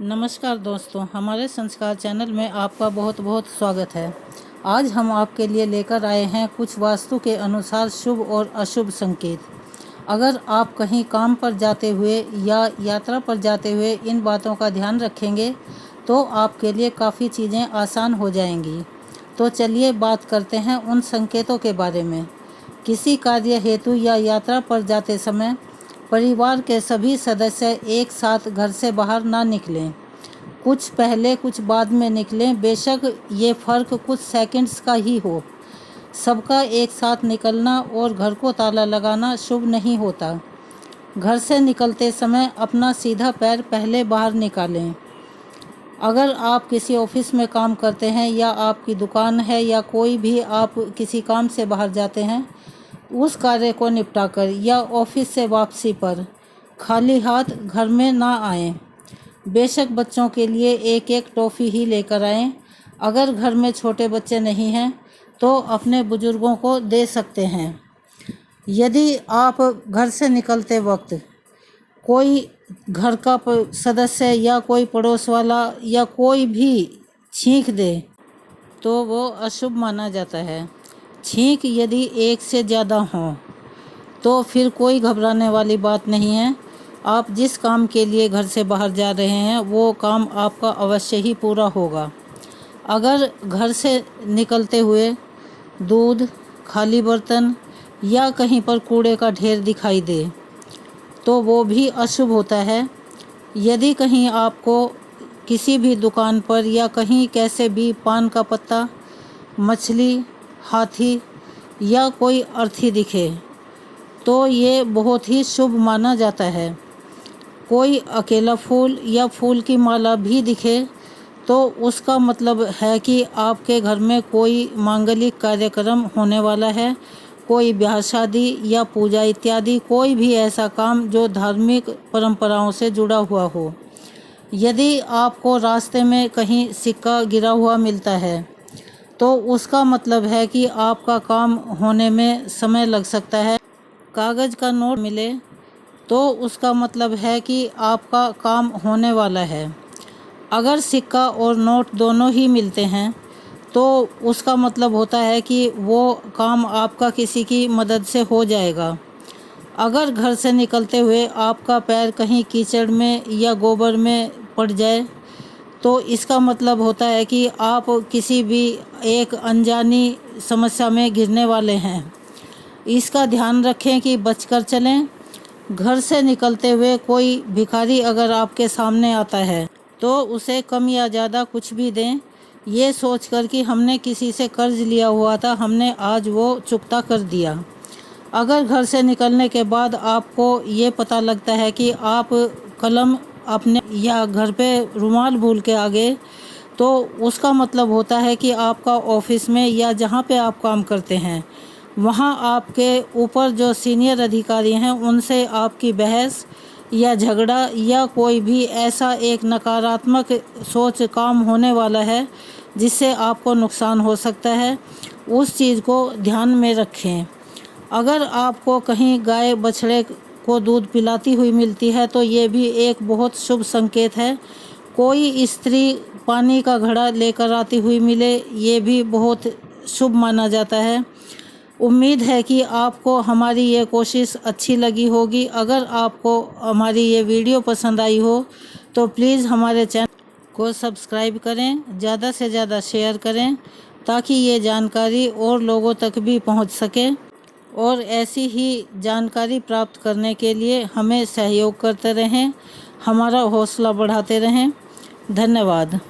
नमस्कार दोस्तों, हमारे संस्कार चैनल में आपका बहुत बहुत स्वागत है। आज हम आपके लिए लेकर आए हैं कुछ वास्तु के अनुसार शुभ और अशुभ संकेत। अगर आप कहीं काम पर जाते हुए या यात्रा पर जाते हुए इन बातों का ध्यान रखेंगे तो आपके लिए काफ़ी चीज़ें आसान हो जाएंगी। तो चलिए बात करते हैं उन संकेतों के बारे में। किसी कार्य हेतु या यात्रा पर जाते समय परिवार के सभी सदस्य एक साथ घर से बाहर ना निकलें। कुछ पहले कुछ बाद में निकलें, बेशक ये फ़र्क कुछ सेकंड्स का ही हो। सबका एक साथ निकलना और घर को ताला लगाना शुभ नहीं होता। घर से निकलते समय अपना सीधा पैर पहले बाहर निकालें। अगर आप किसी ऑफिस में काम करते हैं या आपकी दुकान है या कोई भी आप किसी काम से बाहर जाते हैं, उस कार्य को निपटाकर या ऑफिस से वापसी पर खाली हाथ घर में ना आएं। बेशक बच्चों के लिए एक एक टॉफ़ी ही लेकर आएं। अगर घर में छोटे बच्चे नहीं हैं तो अपने बुजुर्गों को दे सकते हैं। यदि आप घर से निकलते वक्त कोई घर का सदस्य या कोई पड़ोस वाला या कोई भी छींक दे तो वो अशुभ माना जाता है। छींक यदि एक से ज़्यादा हों तो फिर कोई घबराने वाली बात नहीं है। आप जिस काम के लिए घर से बाहर जा रहे हैं वो काम आपका अवश्य ही पूरा होगा। अगर घर से निकलते हुए दूध, खाली बर्तन या कहीं पर कूड़े का ढेर दिखाई दे तो वो भी अशुभ होता है। यदि कहीं आपको किसी भी दुकान पर या कहीं कैसे भी पान का पत्ता, मछली, हाथी या कोई अर्थी दिखे तो ये बहुत ही शुभ माना जाता है। कोई अकेला फूल या फूल की माला भी दिखे तो उसका मतलब है कि आपके घर में कोई मांगलिक कार्यक्रम होने वाला है, कोई ब्याह शादी या पूजा इत्यादि कोई भी ऐसा काम जो धार्मिक परंपराओं से जुड़ा हुआ हो। यदि आपको रास्ते में कहीं सिक्का गिरा हुआ मिलता है तो उसका मतलब है कि आपका काम होने में समय लग सकता है। कागज़ का नोट मिले तो उसका मतलब है कि आपका काम होने वाला है। अगर सिक्का और नोट दोनों ही मिलते हैं तो उसका मतलब होता है कि वो काम आपका किसी की मदद से हो जाएगा। अगर घर से निकलते हुए आपका पैर कहीं कीचड़ में या गोबर में पड़ जाए तो इसका मतलब होता है कि आप किसी भी एक अनजानी समस्या में घिरने वाले हैं। इसका ध्यान रखें कि बचकर चलें। घर से निकलते हुए कोई भिखारी अगर आपके सामने आता है तो उसे कम या ज़्यादा कुछ भी दें, ये सोचकर कि हमने किसी से कर्ज लिया हुआ था, हमने आज वो चुकता कर दिया। अगर घर से निकलने के बाद आपको ये पता लगता है कि आप कलम अपने या घर पे रुमाल भूल के आ गए तो उसका मतलब होता है कि आपका ऑफिस में या जहाँ पे आप काम करते हैं वहाँ आपके ऊपर जो सीनियर अधिकारी हैं उनसे आपकी बहस या झगड़ा या कोई भी ऐसा एक नकारात्मक सोच काम होने वाला है जिससे आपको नुकसान हो सकता है। उस चीज़ को ध्यान में रखें। अगर आपको कहीं गाय बछड़े को दूध पिलाती हुई मिलती है तो ये भी एक बहुत शुभ संकेत है। कोई स्त्री पानी का घड़ा लेकर आती हुई मिले, ये भी बहुत शुभ माना जाता है। उम्मीद है कि आपको हमारी ये कोशिश अच्छी लगी होगी। अगर आपको हमारी ये वीडियो पसंद आई हो तो प्लीज़ हमारे चैनल को सब्सक्राइब करें, ज़्यादा से ज़्यादा शेयर करें ताकि ये जानकारी और लोगों तक भी पहुंच सके। और ऐसी ही जानकारी प्राप्त करने के लिए हमें सहयोग करते रहें, हमारा हौसला बढ़ाते रहें। धन्यवाद।